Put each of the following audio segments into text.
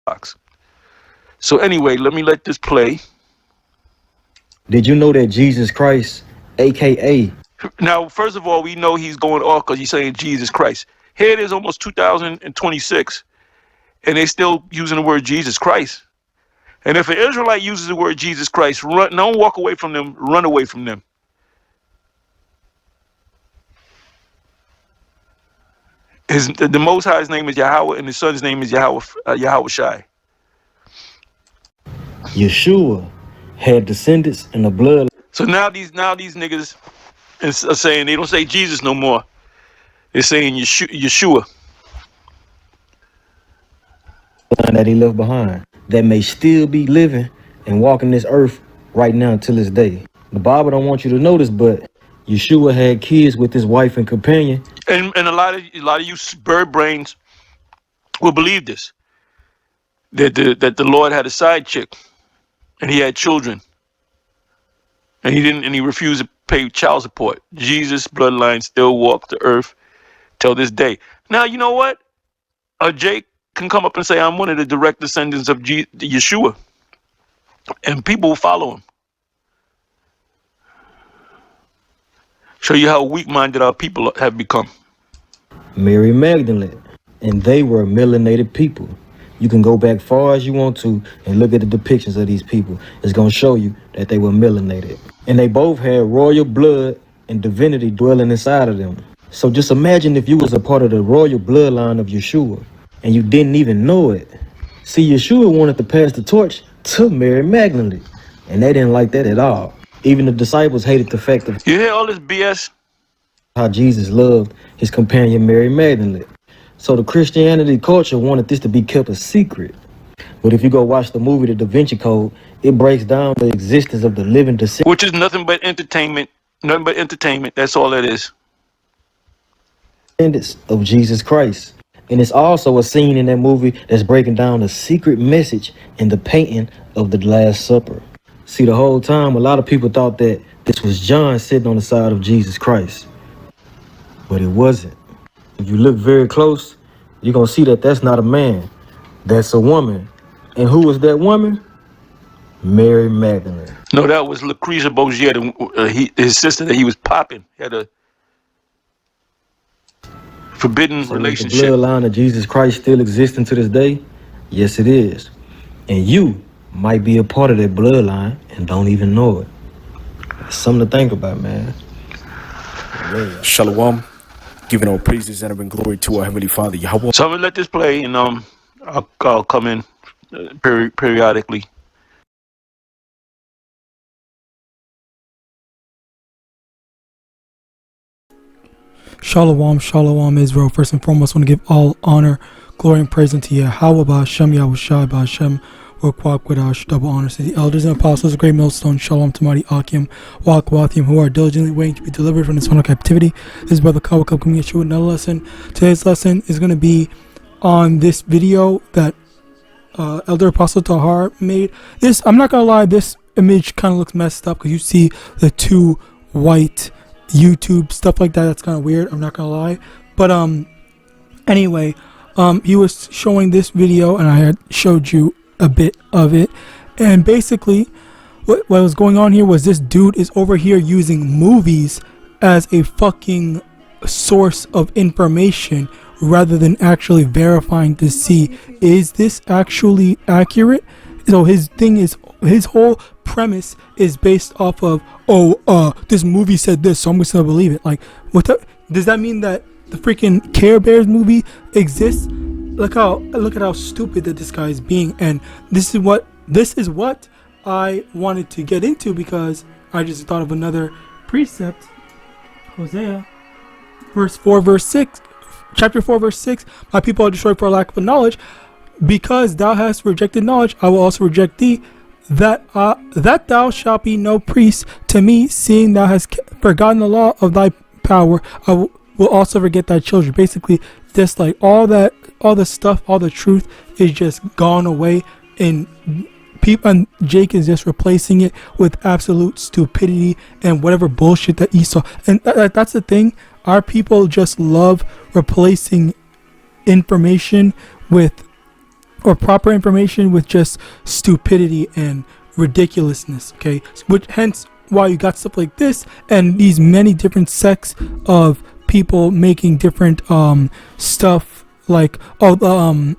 box. So anyway, let this play. Did you know that Jesus Christ, aka? Now, first of all, we know he's going off because he's saying Jesus Christ. Here it is, almost 2026, and they still using the word Jesus Christ. And if an Israelite uses the word Jesus Christ, don't walk away from them, run away from them. The Most High's name is Yahawah, and his son's name is YAHAWASHI. Yeshua had descendants in the blood. So now these niggas are saying, they don't say Jesus no more. They're saying Yeshua. That he left behind, that may still be living and walking this earth right now till this day. The Bible don't want you to know this, but Yeshua had kids with his wife and companion. And a lot of you bird brains will believe this. That the Lord had a side chick, and he had children, and he refused to pay child support. Jesus' bloodline still walked the earth till this day. Now you know what? Jake can come up and say, I'm one of the direct descendants of Yeshua, and people will follow him. Show you how weak-minded our people have become. Mary Magdalene, and they were melanated people. You can go back far as you want to and look at the depictions of these people. It's going to show you that they were melanated. And they both had royal blood and divinity dwelling inside of them. So just imagine if you was a part of the royal bloodline of Yeshua and you didn't even know it. See, Yeshua wanted to pass the torch to Mary Magdalene, and they didn't like that at all. Even the disciples hated the fact of you hear all this BS? How Jesus loved his companion Mary Magdalene. So the Christianity culture wanted this to be kept a secret. But if you go watch the movie The Da Vinci Code, it breaks down the existence of the living descendants. Which is nothing but entertainment. Nothing but entertainment. That's all it is. Of Jesus Christ. And it's also a scene in that movie that's breaking down the secret message in the painting of the Last Supper. See, the whole time, a lot of people thought that this was John sitting on the side of Jesus Christ. But it wasn't. If you look very close, you're going to see that that's not a man. That's a woman. And who was that woman? Mary Magdalene. No, that was Lucretia Bogier, his sister that he was popping. He had a forbidden relationship. The bloodline of Jesus Christ still existing to this day? Yes, it is. And you might be a part of that bloodline and don't even know it. It's something to think about, man. Yeah. Shalom. Giving all praises and glory to our Heavenly Father, Yahweh. So I'm going to let this play, and I'll come in periodically. Shalom, shalom, Israel. First and foremost, I want to give all honor, glory, and praise unto Yahawah, Ba'ashem, Yahawashi, Ba'ashem. We'll walk with our double honors to the elders and apostles, a great millstone, shalom to mighty Akim, YAHAWAH, who are diligently waiting to be delivered from this final captivity. This is Brother Kawakab coming at you with another lesson. Today's lesson is going to be on this video that Elder Apostle Tahar made. This, I'm not going to lie, this image kind of looks messed up because you see the two white YouTube stuff like that. That's kind of weird, I'm not going to lie. But anyway, he was showing this video and I had showed you a bit of it, and basically what was going on here was this dude is over here using movies as a fucking source of information rather than actually verifying to see, is this actually accurate? So his thing is, his whole premise is based off of, this movie said this, so I'm just gonna believe it. Like, does that mean that the freaking Care Bears movie exists? Look at how stupid that this guy is being. And this is what I wanted to get into, because I just thought of another precept. Hosea verse 4 verse 6, chapter 4 verse 6, my people are destroyed for lack of knowledge. Because thou hast rejected knowledge, I will also reject thee, that thou shalt be no priest to me, seeing thou hast forgotten the law of thy power. I will also forget thy children. Basically, just like all the stuff, all the truth is just gone away, and people, and Jake is just replacing it with absolute stupidity and whatever bullshit that Esau. And that's the thing. Our people just love replacing information with proper information with just stupidity and ridiculousness. Okay, which hence why you got stuff like this and these many different sects of people making different stuff like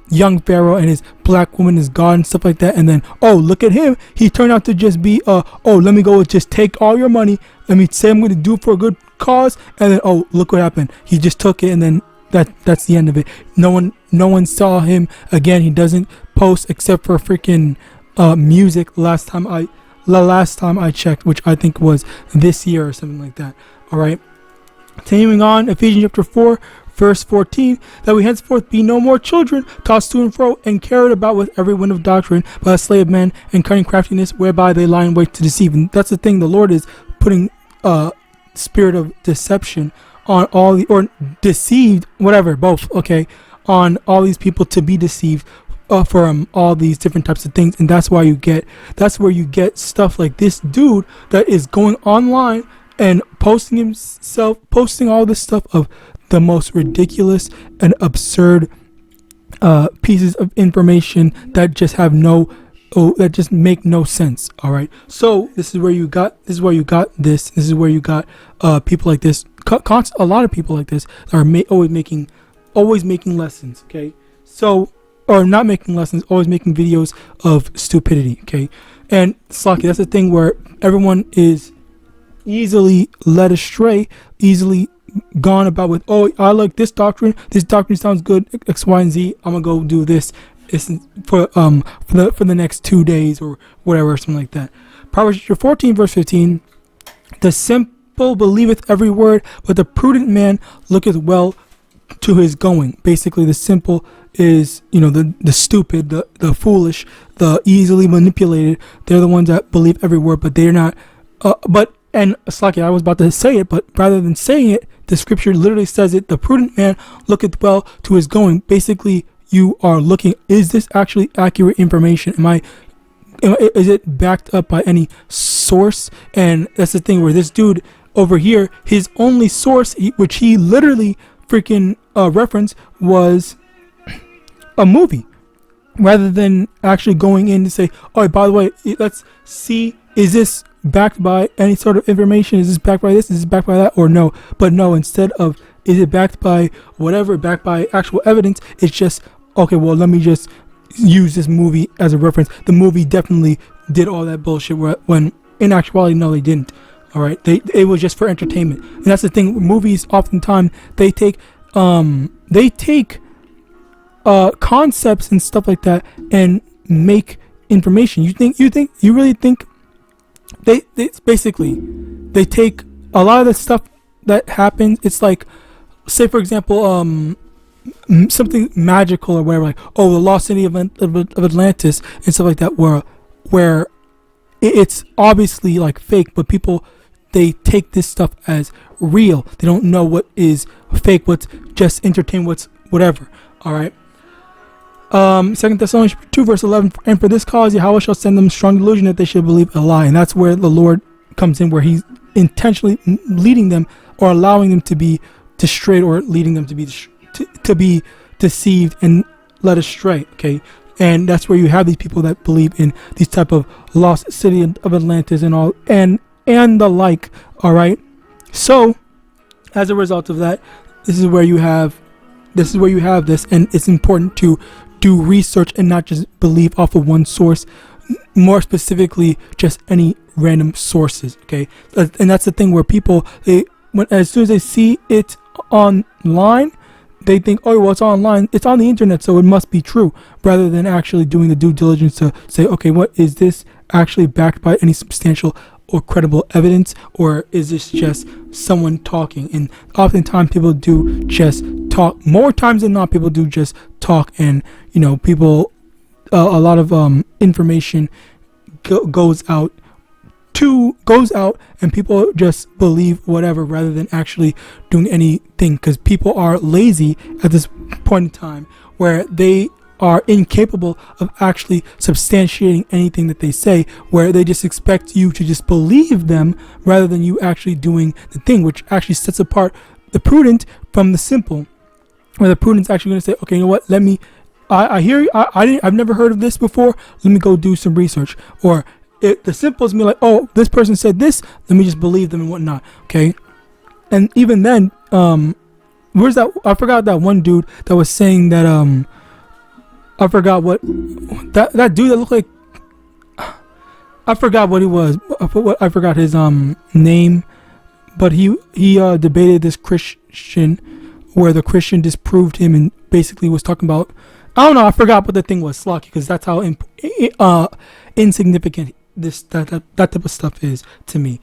young pharaoh and his black woman is God and stuff like that, and then look at him, he turned out to just be let me go just take all your money, let me say I'm going to do it for a good cause, and then look what happened, he just took it, and then that's the end of it. No one saw him again. He doesn't post except for freaking music the last time I checked, which I think was this year or something like that. All right, continuing on, Ephesians chapter 4 verse 14, that we henceforth be no more children, tossed to and fro and carried about with every wind of doctrine by the slave of men and cunning craftiness, whereby they lie in wait to deceive. And that's the thing, the Lord is putting spirit of deception on all the, or deceived, whatever, both, okay, on all these people to be deceived from all these different types of things. And that's where you get stuff like this dude that is going online and posting all this stuff of the most ridiculous and absurd pieces of information that just have that just make no sense. All right, so this is where you got people like this, a lot of people like this are always making lessons. Okay, so, or not making lessons, always making videos of stupidity. Okay, and Slocky, that's the thing where everyone is easily led astray, easily gone about with, I like this doctrine sounds good, X, Y, and Z, I'm gonna go do this for the next 2 days or whatever, something like that. Proverbs 14 verse 15, the simple believeth every word, but the prudent man looketh well to his going. Basically, the simple is, the stupid, the foolish, the easily manipulated. They're the ones that believe every word, but they're not. And Slaki, I was about to say it, but rather than saying it, the scripture literally says it. The prudent man looketh well to his going. Basically, you are looking, is this actually accurate information? Is it backed up by any source? And that's the thing where this dude over here, his only source, which he literally freaking referenced, was a movie, rather than actually going in to say, by the way, let's see, is this backed by any sort of information? Is this backed by this? Is this backed by that? Or no? But no, instead of, is it backed by whatever, backed by actual evidence, it's just, okay, well, let me just use this movie as a reference. The movie definitely did all that bullshit, when in actuality, no, they didn't. All right, it was just for entertainment. And that's the thing, movies oftentimes they take concepts and stuff like that and make information. You really think they basically, they take a lot of the stuff that happens. It's like, say for example, something magical or whatever, like, the lost city of Atlantis and stuff like that, where it's obviously like fake, but people, they take this stuff as real. They don't know what is fake, what's just entertainment, what's whatever. All right. 2 Thessalonians 2 verse 11, and for this cause Yahweh shall send them strong delusion that they should believe a lie. And that's where the Lord comes in, where he's intentionally leading them or allowing them to be destroyed, or leading them to be deceived and led astray. Okay, and that's where you have these people that believe in these type of lost city of Atlantis and all and the like. All right, so as a result of that, this is where you have this, and it's important to do research and not just believe off of one source, more specifically just any random sources. Okay, and that's the thing where people, as soon as they see it online, they think, it's online, it's on the internet, so it must be true, rather than actually doing the due diligence to say, okay, what is this actually backed by any substantial or credible evidence, or is this just someone talking? And oftentimes people do just talk. More times than not, people do just talk, and people, a lot of information goes out, and people just believe whatever, rather than actually doing anything, because people are lazy at this point in time, where they are incapable of actually substantiating anything that they say, where they just expect you to just believe them rather than you actually doing the thing, which actually sets apart the prudent from the simple, where the prudent's actually going to say, okay, you know what, let me I hear you. I've never heard of this before. Let me go do some research. Or the simple is me like, oh, this person said this. Let me just believe them and whatnot. Okay. And even then, where's that? I forgot that one dude that was saying that, I forgot what that dude that looked like, I forgot what he was. I forgot his, name, but he debated this Christian where the Christian disproved him and basically was talking about, I don't know, I forgot what the thing was, Slocky, because that's how insignificant that type of stuff is to me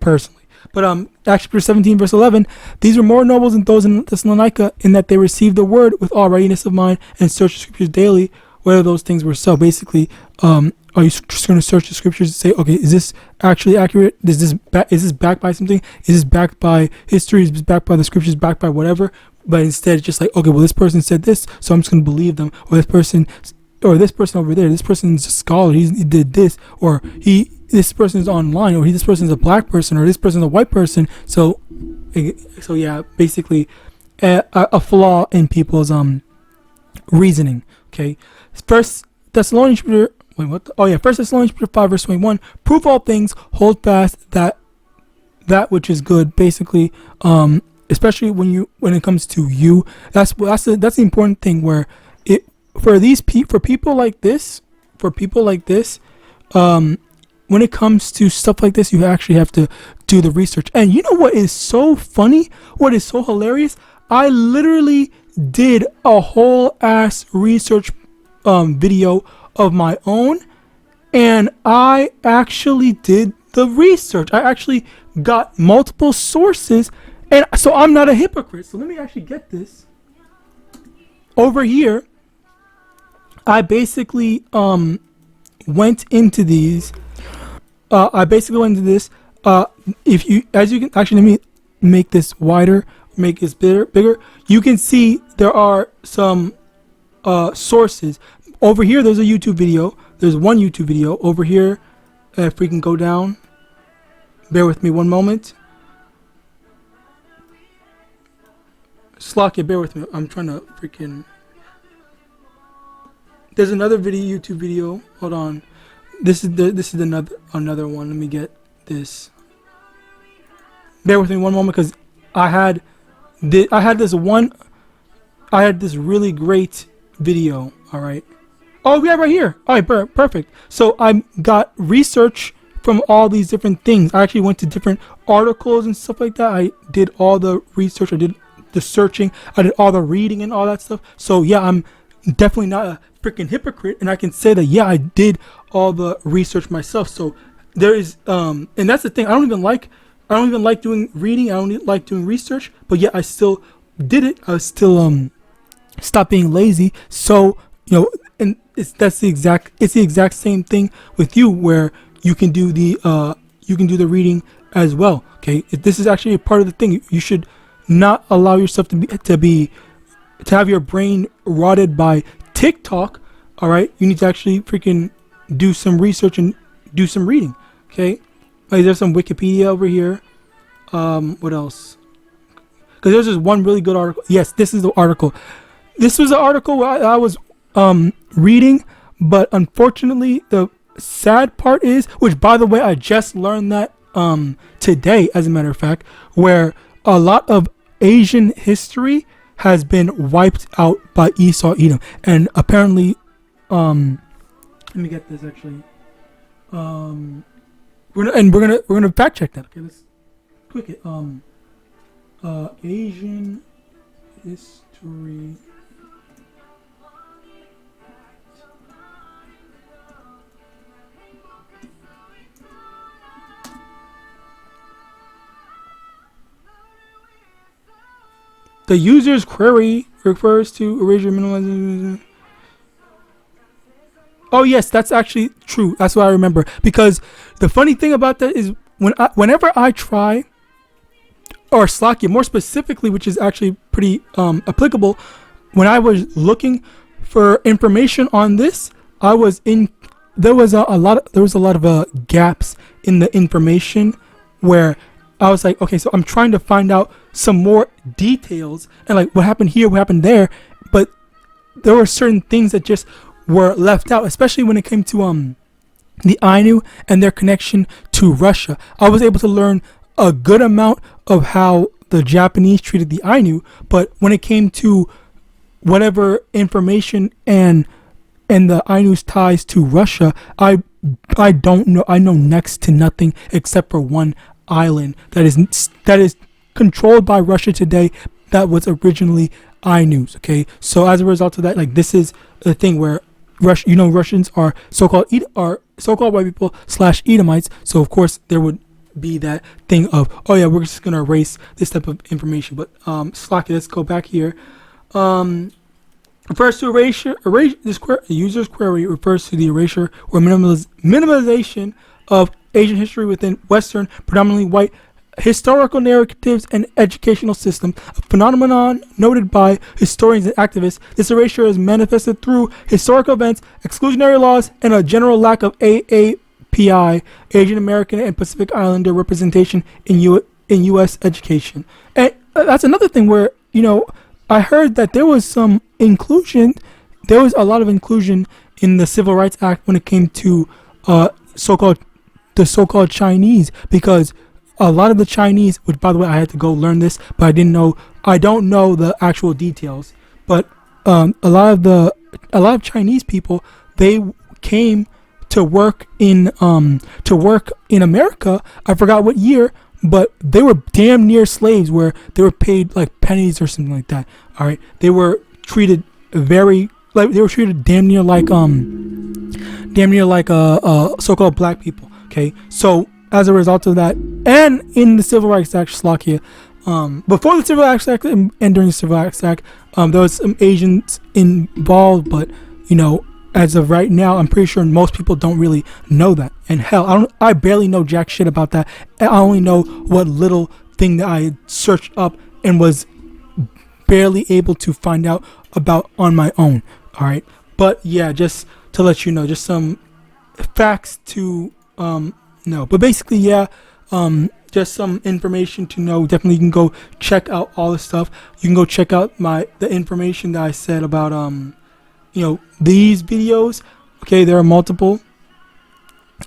personally. But Acts chapter 17 verse 11, these were more noble than those in Thessalonica in that they received the word with all readiness of mind and searched the scriptures daily whether those things were so. Basically, are you just going to search the scriptures and say, okay, is this actually accurate? Is this backed by something? Is this backed by history? Is this backed by the scriptures? Backed by whatever? But instead, it's just like, okay, well, this person said this, so I'm just going to believe them. Or this person over there, this person's a scholar, he did this, or this person is online, or this person is a black person, or this person is a white person. So yeah, basically, a flaw in people's reasoning. Okay, First Thessalonians chapter 5 verse 21. Prove all things, hold fast that which is good. Basically, especially when it comes to you, that's the important thing. Where for people like this, when it comes to stuff like this, you actually have to do the research. And you know what is so funny? What is so hilarious? I literally did a whole ass research video of my own, and I actually did the research. I actually got multiple sources, and so I'm not a hypocrite. So let me actually get this over here. I basically went into these. If you, as you can actually, let me make this wider, make this bigger. You can see there are some sources over here. There's a YouTube video. There's one YouTube video over here. If we can go down, bear with me one moment. Slocky, bear with me. I'm trying to freaking. There's another YouTube video. Hold on. This is another one. Let me get this. Bear with me one moment, because I had this really great video. All right. Oh, we have right here. All right, perfect. So I got research from all these different things. I actually went to different articles and stuff like that. I did all the research. I did the searching. I did all the reading and all that stuff. So yeah, I'm definitely not a freaking hypocrite, and I can say that yeah, I did all the research myself. So there is and that's the thing. I don't even like doing reading. I don't even like doing research, but yeah, I still did it. I still stopped being lazy. So and it's the exact same thing with you, where you can do the reading as well. Okay, this is actually a part of the thing. You should not allow yourself to have your brain rotted by TikTok. All right, you need to actually freaking do some research and do some reading. Okay, like there's some Wikipedia over here. What else? Because there's this one really good article. Yes, this is the article. This was an article where I was reading, but unfortunately the sad part is, which by the way I just learned that today, as a matter of fact, where a lot of Asian history has been wiped out by Esau Edom, and apparently let me get this actually. We're gonna fact check that. Okay, let's click it. Asian history. The user's query refers to erasure, minimizing. Oh yes, that's actually true. That's what I remember. Because the funny thing about that is whenever I try, or Slakia more specifically, which is actually pretty applicable, when I was looking for information on this, there was a lot of gaps in the information, where I was like, okay, so I'm trying to find out some more details and like what happened here, what happened there, but there were certain things that just were left out, especially when it came to the Ainu and their connection to Russia. I was able to learn a good amount of how the Japanese treated the Ainu, but when it came to whatever information and the Ainu's ties to Russia, I don't know. I know next to nothing except for one island that is controlled by Russia today that was originally Ainu's. Okay, so as a result of that, like, this is the thing where Russians are so-called white people / Edomites. So of course there would be that thing of, oh yeah, we're just gonna erase this type of information. But Slacky, let's go back here. Refers to erasure. This user's query refers to the erasure or minimization of Asian history within Western, predominantly white historical narratives and educational system, a phenomenon noted by historians and activists. This erasure is manifested through historical events, exclusionary laws, and a general lack of AAPI, Asian American and Pacific Islander representation in U.S. education. And that's another thing where, I heard that there was some inclusion. There was a lot of inclusion in the Civil Rights Act when it came to the so-called Chinese, because a lot of the Chinese, which by the way I had to go learn this, but I don't know the actual details. But a lot of Chinese people, they came to work in America. I forgot what year, but they were damn near slaves, where they were paid like pennies or something like that. All right, they were treated damn near like so-called black people. Okay, so as a result of that, and in the Civil Rights Act, Slovakia, before the Civil Rights Act and during the Civil Rights Act, there was some Asians involved, but as of right now, I'm pretty sure most people don't really know that. And hell, I barely know jack shit about that. I only know what little thing that I searched up and was barely able to find out about on my own. All right, but yeah, just to let you know, just some facts to know. But basically, yeah, just some information to know. Definitely, you can go check out all the stuff. You can go check out the information that I said about these videos. Okay, there are multiple,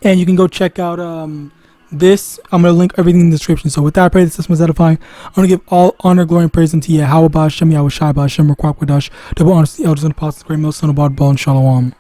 and you can go check out this. I'm going to link everything in the description. So with that, I pray this was edifying. I'm going to give all honor, glory, and praise unto YAHAWAH, HAITIANS, YAHAWASHI, HAITIANS, double honor to the elders and apostles, great millstone, abode, ball, and shalom.